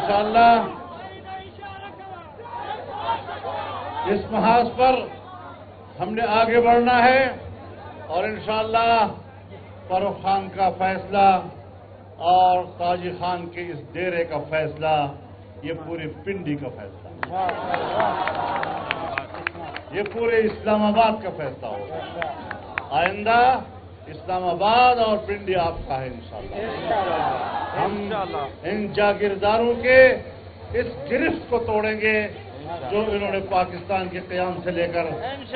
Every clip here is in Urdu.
انشاءاللہ اس محاذ پر ہم نے آگے بڑھنا ہے اور انشاءاللہ فاروق خان کا فیصلہ اور تاجی خان کے اس ڈیرے کا فیصلہ یہ پوری پنڈی کا فیصلہ، یہ پورے اسلام آباد کا فیصلہ ہوگا۔ آئندہ اسلام آباد اور پنڈی آپ کا ہے انشاءاللہ۔ ہم ان جاگیرداروں کے اس گرفت کو توڑیں گے جو انہوں نے پاکستان کے قیام سے لے کر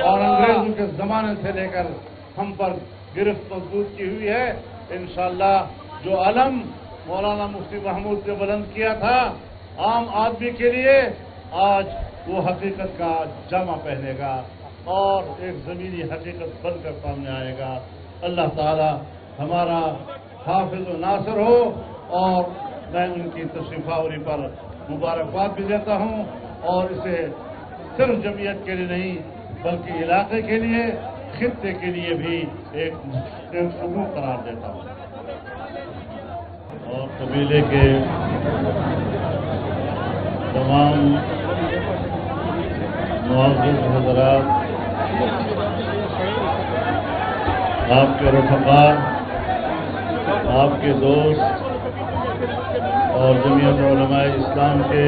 اور انگریزوں کے زمانے سے لے کر ہم پر گرفت مضبوط کی ہوئی ہے۔ انشاءاللہ جو علم مولانا مفتی محمود نے بلند کیا تھا عام آدمی کے لیے، آج وہ حقیقت کا جامہ پہنے گا اور ایک زمینی حقیقت بن کر سامنے آئے گا۔ اللہ تعالی ہمارا حافظ و ناصر ہو، اور میں ان کی تشریف آوری پر مبارکباد بھی دیتا ہوں اور اسے صرف جمعیت کے لیے نہیں بلکہ علاقے کے لیے، خطے کے لیے بھی ایک شروع قرار دیتا ہوں۔ اور قبیلے کے تمام معزز حضرات، آپ کے رفقا، آپ کے دوست اور جمعیت علماء اسلام کے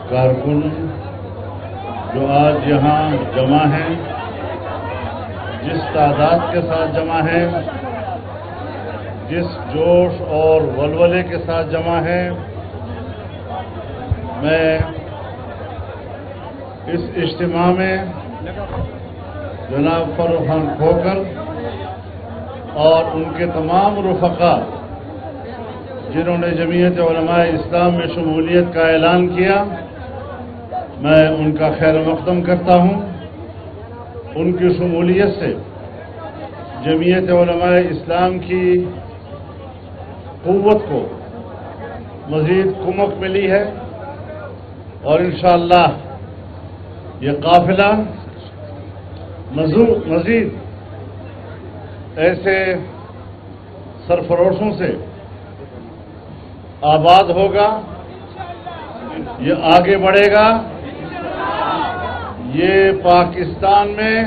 کارکن جو آج یہاں جمع ہیں، جس تعداد کے ساتھ جمع ہیں، جس جوش اور ولولے کے ساتھ جمع ہیں، میں اس اجتماع میں جناب فاروق خان کھوکر اور ان کے تمام رفقا جنہوں نے جمعیت علماء اسلام میں شمولیت کا اعلان کیا، میں ان کا خیر مقدم کرتا ہوں۔ ان کی شمولیت سے جمعیت علماء اسلام کی قوت کو مزید کمک ملی ہے اور انشاءاللہ یہ قافلہ مزید ایسے سرفروشوں سے آباد ہوگا، یہ آگے بڑھے گا، یہ پاکستان میں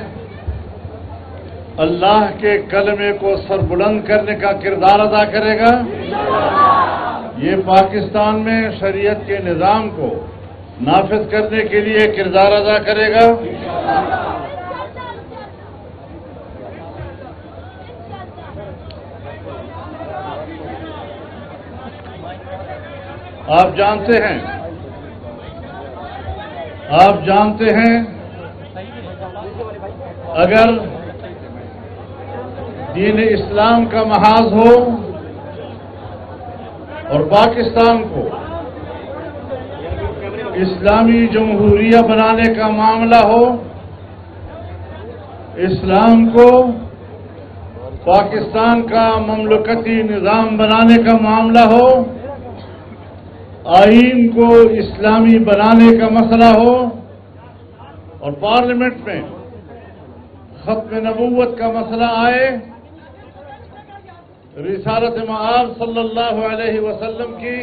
اللہ کے کلمے کو سربلند کرنے کا کردار ادا کرے گا، یہ پاکستان میں شریعت کے نظام کو نافذ کرنے کے لیے کردار ادا کرے گا۔ آپ جانتے ہیں اگر دین اسلام کا محاذ ہو اور پاکستان کو اسلامی جمہوریہ بنانے کا معاملہ ہو، اسلام کو پاکستان کا مملکتی نظام بنانے کا معاملہ ہو، آئین کو اسلامی بنانے کا مسئلہ ہو اور پارلیمنٹ میں ختم نبوت کا مسئلہ آئے، رسالت مآب صلی اللہ علیہ وسلم کی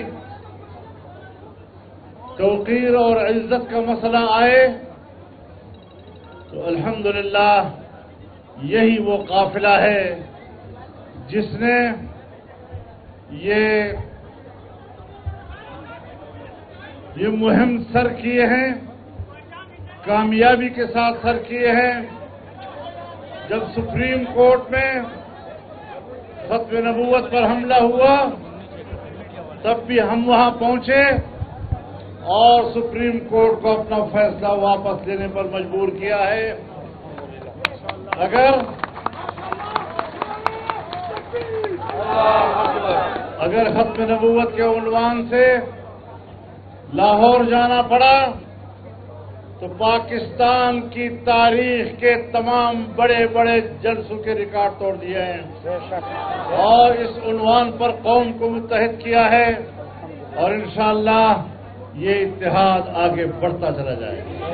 توقیر اور عزت کا مسئلہ آئے، تو الحمدللہ یہی وہ قافلہ ہے جس نے یہ مہم سر کیے ہیں، کامیابی کے ساتھ سر کیے ہیں۔ جب سپریم کورٹ میں ختم نبوت پر حملہ ہوا تب بھی ہم وہاں پہنچے اور سپریم کورٹ کو اپنا فیصلہ واپس لینے پر مجبور کیا ہے۔ اگر ختم نبوت کے عنوان سے لاہور جانا پڑا تو پاکستان کی تاریخ کے تمام بڑے بڑے جلسوں کے ریکارڈ توڑ دیے ہیں اور اس عنوان پر قوم کو متحد کیا ہے، اور انشاءاللہ یہ اتحاد آگے بڑھتا چلا جائے گا۔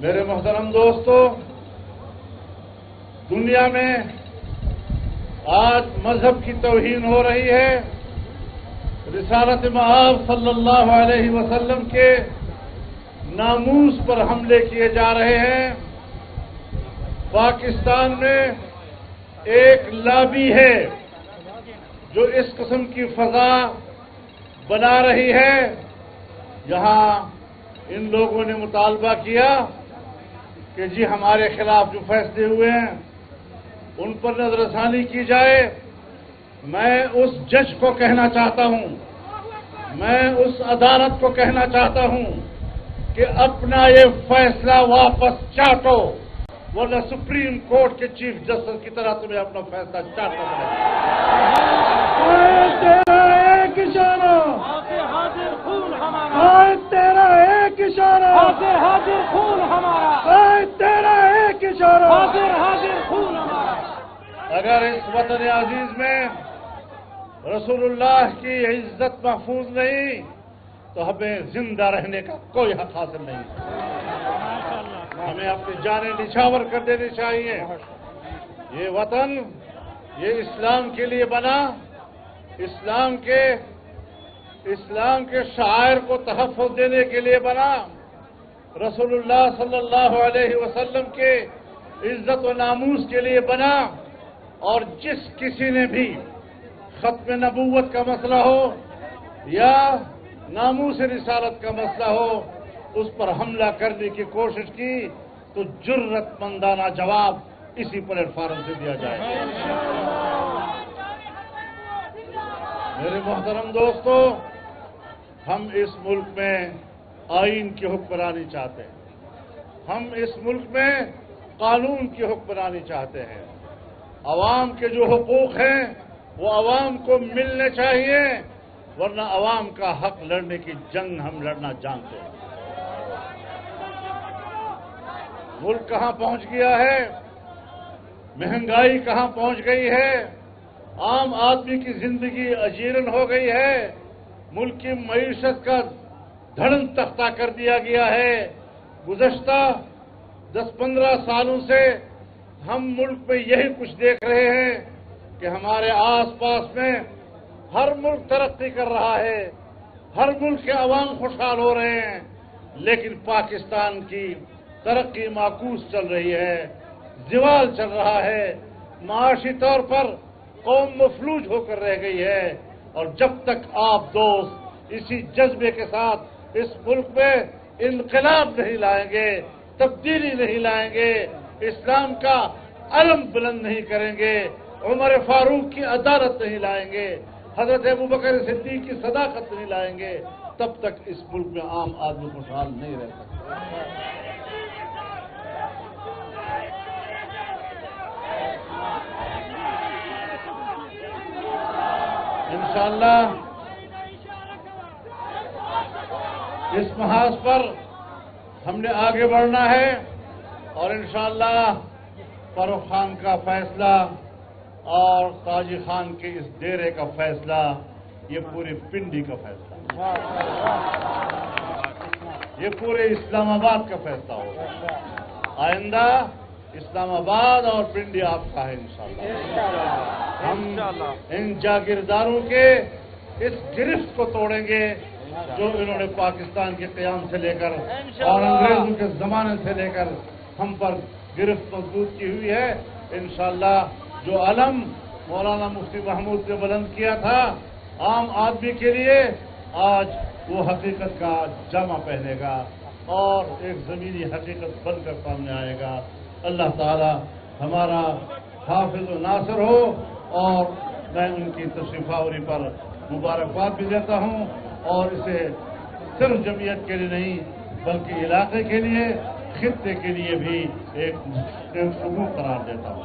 میرے محترم دوستو، دنیا میں آج مذہب کی توہین ہو رہی ہے، رسالت مآب صلی اللہ علیہ وسلم کے ناموس پر حملے کیے جا رہے ہیں۔ پاکستان میں ایک لابی ہے جو اس قسم کی فضا بنا رہی ہے۔ یہاں ان لوگوں نے مطالبہ کیا کہ جی ہمارے خلاف جو فیصلے ہوئے ہیں ان پر نظر ثانی کی جائے۔ میں اس جج کو کہنا چاہتا ہوں، میں اس عدالت کو کہنا چاہتا ہوں کہ اپنا یہ فیصلہ واپس چاٹو، ورنہ سپریم کورٹ کے چیف جسٹس کی طرح تمہیں اپنا فیصلہ چاٹنا تیرا ایک اشارہ تیرا ایک اشارہ حاضر خون ہمارا تیرا ایک اشارہ حاضر خون ہمارا۔ اگر اس وطن عزیز میں رسول اللہ کی عزت محفوظ نہیں تو ہمیں زندہ رہنے کا کوئی حق حاصل نہیں۔ ہمیں اپنی جانیں نچھاور کر دینی چاہیے۔ یہ وطن یہ اسلام کے لیے بنا، اسلام کے شعائر کو تحفظ دینے کے لیے بنا، رسول اللہ صلی اللہ علیہ وسلم کے عزت و ناموس کے لیے بنا، اور جس کسی نے بھی ختم نبوت کا مسئلہ ہو یا ناموس رسالت کا مسئلہ ہو اس پر حملہ کرنے کی کوشش کی تو جرت مندانہ جواب اسی پلیٹ فارم سے دیا جائے۔ میرے محترم دوستو، ہم اس ملک میں آئین کی حکمرانی چاہتے ہیں، ہم اس ملک میں قانون کی حکمرانی چاہتے ہیں۔ عوام کے جو حقوق ہیں وہ عوام کو ملنے چاہیے، ورنہ عوام کا حق لڑنے کی جنگ ہم لڑنا جانتے ہیں۔ ملک کہاں پہنچ گیا ہے، مہنگائی کہاں پہنچ گئی ہے، عام آدمی کی زندگی اجیرن ہو گئی ہے، ملک کی معیشت کا دھڑن تختہ کر دیا گیا ہے۔ گزشتہ 10-15 سالوں سے ہم ملک میں یہی کچھ دیکھ رہے ہیں کہ ہمارے آس پاس میں ہر ملک ترقی کر رہا ہے، ہر ملک کے عوام خوشحال ہو رہے ہیں، لیکن پاکستان کی ترقی معکوس چل رہی ہے، زوال چل رہا ہے، معاشی طور پر قوم مفلوج ہو کر رہ گئی ہے۔ اور جب تک آپ دوست اسی جذبے کے ساتھ اس ملک میں انقلاب نہیں لائیں گے، تبدیلی نہیں لائیں گے، اسلام کا علم بلند نہیں کریں گے، عمر فاروق کی عدالت نہیں لائیں گے، حضرت ابوبکر صدیق کی صداقت نہیں لائیں گے، تب تک اس ملک میں عام آدمی خوشحال نہیں رہ سکتا۔ انشاءاللہ اس محاذ پر ہم نے آگے بڑھنا ہے، اور انشاءاللہ فاروق خان کا فیصلہ اور تاجی خان کے اس ڈیرے کا فیصلہ یہ پوری پنڈی کا فیصلہ، یہ پورے اسلام آباد کا فیصلہ ہوگا۔ آئندہ اسلام آباد اور پنڈی آپ کا ہے انشاءاللہ۔ ہم ان جاگیرداروں کے اس گرفت کو توڑیں گے جو انہوں نے پاکستان کے قیام سے لے کر اور انگریزوں کے زمانے سے لے کر ہم پر گرفت مضبوط کی ہوئی ہے۔ انشاءاللہ جو علم مولانا مفتی محمود نے بلند کیا تھا عام آدمی کے لیے، آج وہ حقیقت کا جامہ پہنے گا اور ایک زمینی حقیقت بن کر سامنے آئے گا۔ اللہ تعالی ہمارا حافظ و ناصر ہو، اور میں ان کی تشریف آوری پر مبارکباد بھی دیتا ہوں، اور اسے صرف جمعیت کے لیے نہیں بلکہ علاقے کے لیے، خطے کے لیے بھی ایک قرار دیتا ہوں۔